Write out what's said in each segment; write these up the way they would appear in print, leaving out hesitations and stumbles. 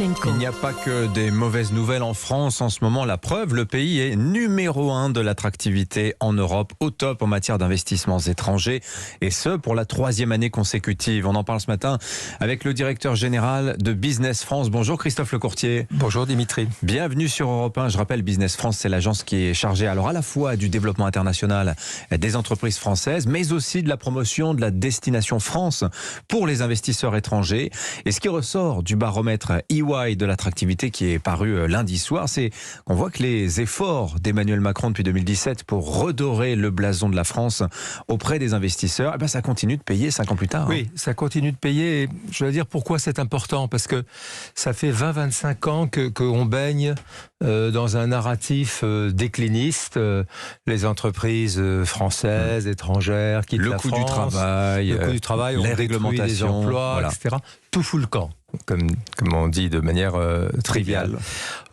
Il n'y a pas que des mauvaises nouvelles en France en ce moment. La preuve, le pays est numéro 1 de l'attractivité en Europe, au top en matière d'investissements étrangers, et ce pour la 3e année consécutive. On en parle ce matin avec le directeur général de Business France. Bonjour Christophe Lecourtier. Bonjour Dimitri. Bienvenue sur Europe 1. Je rappelle, Business France, c'est l'agence qui est chargée alors à la fois du développement international des entreprises françaises, mais aussi de la promotion de la destination France pour les investisseurs étrangers. Et ce qui ressort du baromètre EY de l'attractivité qui est paru lundi soir, c'est qu'on voit que les efforts d'Emmanuel Macron depuis 2017 pour redorer le blason de la France auprès des investisseurs, ça continue de payer 5 ans plus tard. Oui, ça continue de payer. Et je veux dire pourquoi c'est important, parce que ça fait 20-25 ans qu'on baigne dans un narratif décliniste. Les entreprises françaises, étrangères, quittent la France. Le coût du travail, les réglementations, les emplois, voilà. Etc. Tout fout le camp. Comme on dit de manière triviale.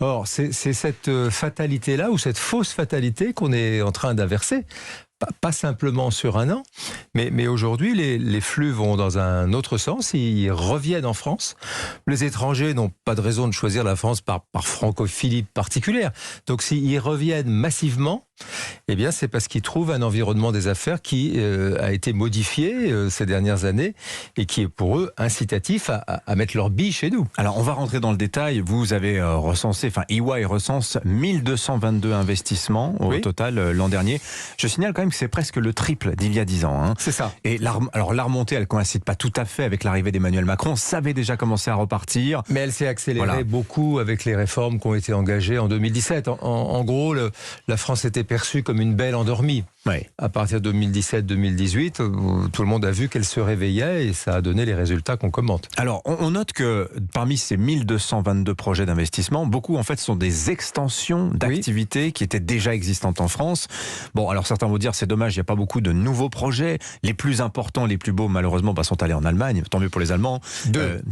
Or, c'est cette fatalité-là, ou cette fausse fatalité qu'on est en train d'inverser. Pas simplement sur un an, mais aujourd'hui, les flux vont dans un autre sens, ils reviennent en France. Les étrangers n'ont pas de raison de choisir la France par francophilie particulière. Donc s'ils reviennent massivement, eh bien c'est parce qu'ils trouvent un environnement des affaires qui a été modifié ces dernières années et qui est pour eux incitatif à mettre leur bille chez nous. Alors on va rentrer dans le détail. Vous avez recensé, EY recense 1222 investissements au total l'an dernier. Je signale quand même que c'est presque le triple d'il y a 10 ans. C'est ça. Et la remontée, elle ne coïncide pas tout à fait avec l'arrivée d'Emmanuel Macron. Ça avait déjà commencé à repartir. Mais elle s'est accélérée beaucoup avec les réformes qui ont été engagées en 2017. En gros, la France était perçue comme une belle endormie. Oui. À partir de 2017-2018, tout le monde a vu qu'elle se réveillait et ça a donné les résultats qu'on commente. Alors, on note que parmi ces 1222 projets d'investissement, beaucoup en fait sont des extensions d'activités qui étaient déjà existantes en France. Bon, alors certains vont dire c'est dommage, il n'y a pas beaucoup de nouveaux projets. Les plus importants, les plus beaux, malheureusement, sont allés en Allemagne. Tant mieux pour les Allemands.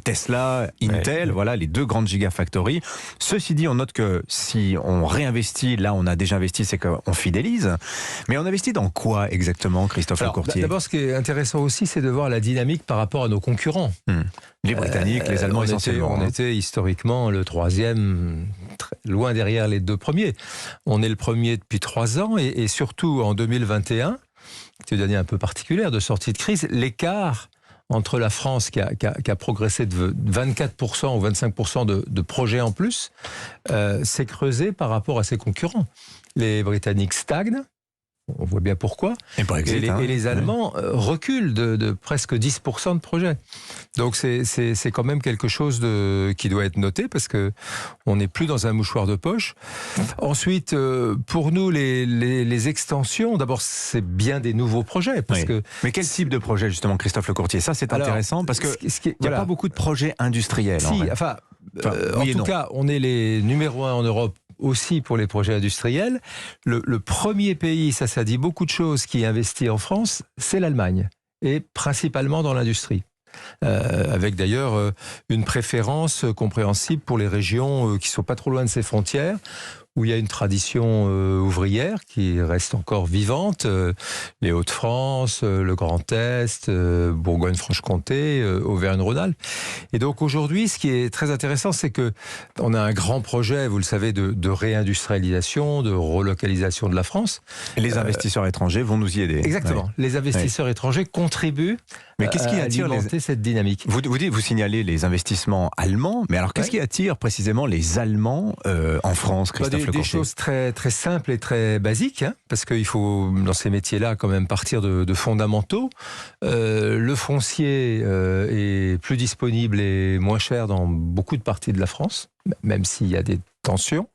Tesla, Intel, voilà les deux grandes gigafactories. Ceci dit, on note que si on réinvestit, là on a déjà investi, c'est qu'on fidélise. Mais on investit dans quoi exactement, Christophe Lecourtier ? D'abord, ce qui est intéressant aussi, c'est de voir la dynamique par rapport à nos concurrents. Les Britanniques, les Allemands essentiellement. On était historiquement le 3e, loin derrière les 2 premiers. On est le premier depuis 3 ans et surtout en 2021, c'est une année un peu particulière de sortie de crise, l'écart entre la France qui a progressé de 24% ou 25% de projets en plus s'est creusé par rapport à ses concurrents. Les Britanniques stagnent. On voit bien pourquoi. Et les Allemands reculent de presque 10% de projets. Donc c'est quand même quelque chose qui doit être noté parce que on n'est plus dans un mouchoir de poche. Ensuite, pour nous, les extensions, d'abord c'est bien des nouveaux projets. Mais quel type de projet justement, Christophe Lecourtier ? Ça c'est intéressant parce qu'il n'y a pas beaucoup de projets industriels. En tout cas, on est les numéro 1 en Europe aussi pour les projets industriels. Le premier pays, ça dit beaucoup de choses, qui investit en France, c'est l'Allemagne, et principalement dans l'industrie. Avec d'ailleurs une préférence compréhensible pour les régions qui ne sont pas trop loin de ses frontières, où il y a une tradition ouvrière qui reste encore vivante, les Hauts-de-France, le Grand Est, Bourgogne-Franche-Comté, Auvergne-Rhône-Alpes. Et donc aujourd'hui, ce qui est très intéressant, c'est que on a un grand projet, vous le savez, de réindustrialisation, de relocalisation de la France. Et les investisseurs étrangers vont nous y aider. Exactement. Les investisseurs étrangers contribuent mais qu'est-ce qui attire cette dynamique. Vous signalez les investissements allemands, mais alors qu'est-ce qui attire précisément les Allemands en France, Christophe Lecourtier ? Des choses très, très simples et très basiques, parce qu'il faut, dans ces métiers-là, quand même partir de fondamentaux. Le foncier est plus disponible et moins cher dans beaucoup de parties de la France, même s'il y a des tensions.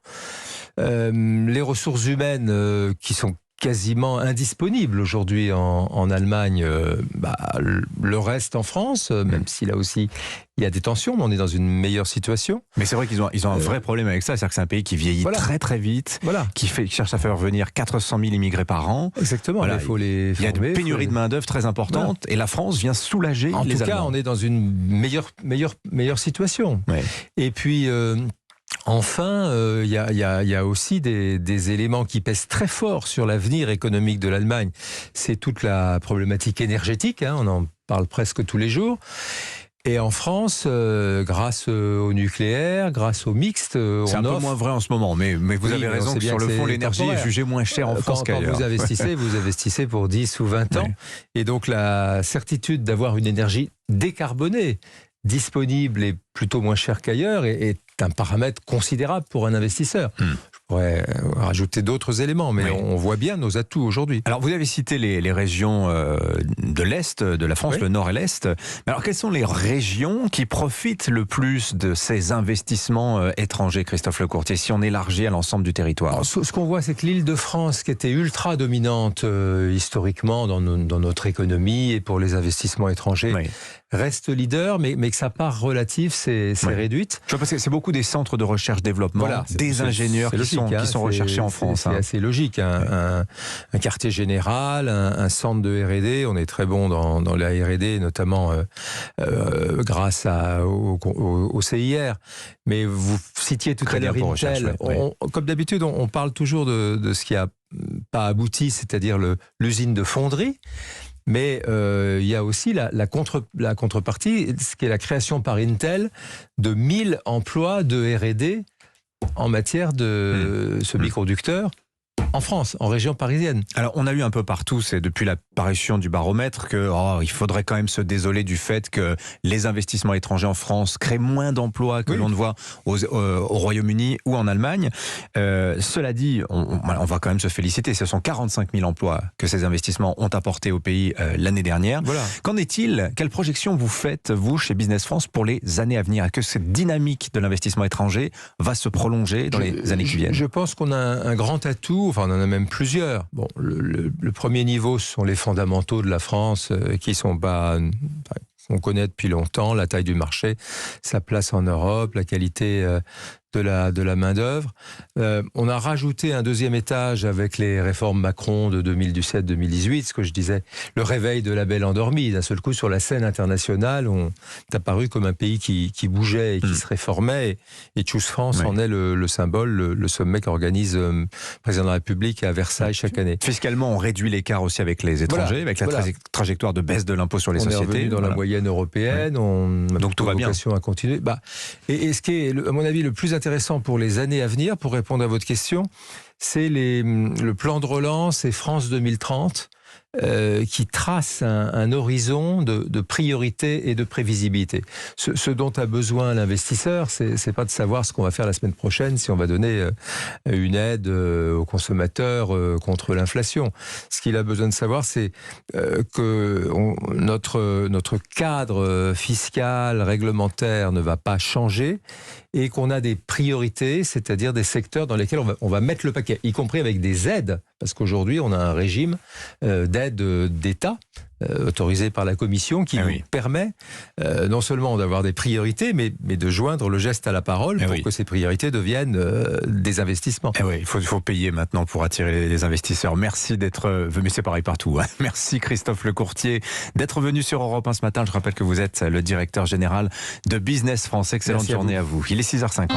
Les ressources humaines qui sont quasiment indisponible aujourd'hui en Allemagne, le reste en France, même si là aussi il y a des tensions, mais on est dans une meilleure situation. Mais c'est vrai qu'ils ont un vrai problème avec ça, c'est-à-dire que c'est un pays qui vieillit très très vite, qui cherche à faire venir 400 000 immigrés par an. Exactement, il faut les former. Il y a une pénurie de main-d'œuvre très importante et la France vient soulager les Allemands. En tout cas, on est dans une meilleure situation. Et puis enfin, il y a aussi des éléments qui pèsent très fort sur l'avenir économique de l'Allemagne. C'est toute la problématique énergétique, on en parle presque tous les jours. Et en France, grâce au nucléaire, grâce au mixte, c'est un peu moins vrai en ce moment, mais vous avez raison que sur le fond, l'énergie est jugée moins chère en France qu'ailleurs. Quand vous investissez, vous investissez pour 10 ou 20 ans. Et donc la certitude d'avoir une énergie décarbonée, disponible et plutôt moins chère qu'ailleurs est un paramètre considérable pour un investisseur. Je pourrais rajouter d'autres éléments, mais on voit bien nos atouts aujourd'hui. Alors, vous avez cité les régions de l'Est de la France, le Nord et l'Est. Mais alors, quelles sont les régions qui profitent le plus de ces investissements étrangers, Christophe Lecourtier, si on élargit à l'ensemble du territoire? Alors, ce qu'on voit, c'est que l'Île-de-France, qui était ultra dominante historiquement dans notre économie et pour les investissements étrangers, reste leader, mais que sa part relative s'est réduite. Je vois parce que c'est beaucoup des centres de recherche-développement, des ingénieurs qui sont recherchés en France. C'est assez logique. Un quartier général, un centre de R&D, on est très bon dans la R&D, notamment grâce au CIR. Mais vous citiez tout à l'heure Intel. Comme d'habitude, on parle toujours de ce qui n'a pas abouti, c'est-à-dire l'usine de fonderie. Mais il y a aussi la contrepartie, ce qui est la création par Intel de 1000 emplois de R&D en matière de semi-conducteurs en France, en région parisienne. Alors, on a eu un peu partout, c'est depuis l'apparition du baromètre, il faudrait quand même se désoler du fait que les investissements étrangers en France créent moins d'emplois que l'on ne voit au Royaume-Uni ou en Allemagne. Cela dit, on va quand même se féliciter. Ce sont 45 000 emplois que ces investissements ont apportés au pays l'année dernière. Qu'en est-il? Quelle projection vous faites, vous, chez Business France, pour les années à venir? Est-ce que cette dynamique de l'investissement étranger va se prolonger dans les années qui viennent? Je pense qu'on a un grand atout. Enfin, on en a même plusieurs. Bon, le premier niveau, ce sont les fondamentaux de la France qui sont pas... On connaît depuis longtemps la taille du marché, sa place en Europe, la qualité de la main-d'œuvre. On a rajouté un deuxième étage avec les réformes Macron de 2017-2018, ce que je disais, le réveil de la belle endormie. D'un seul coup, sur la scène internationale, on est apparu comme un pays qui bougeait et qui se réformait. Et Choose France en est le symbole, le sommet qu'organise le président de la République à Versailles chaque année. Fiscalement, on réduit l'écart aussi avec les étrangers, avec la trajectoire de baisse de l'impôt sur les sociétés. On est revenu dans la moyenne européenne, on a donc tout va vocation à continuer. Et ce qui est, à mon avis, le plus intéressant pour les années à venir, pour répondre à votre question, c'est le plan de relance et France 2030 qui trace un horizon de priorité et de prévisibilité. Ce dont a besoin l'investisseur, c'est pas de savoir ce qu'on va faire la semaine prochaine, si on va donner une aide aux consommateurs contre l'inflation. Ce qu'il a besoin de savoir, c'est que notre cadre fiscal, réglementaire ne va pas changer et qu'on a des priorités, c'est-à-dire des secteurs dans lesquels on va mettre le paquet, y compris avec des aides, parce qu'aujourd'hui, on a un régime d'aide d'État autorisé par la Commission qui nous permet non seulement d'avoir des priorités, mais de joindre le geste à la parole pour que ces priorités deviennent des investissements. Il faut payer maintenant pour attirer les investisseurs. Merci d'être venu, mais c'est pareil partout. Merci Christophe Lecourtier d'être venu sur Europe 1 ce matin. Je rappelle que vous êtes le directeur général de Business France. Excellente journée à vous. Il est 6h50.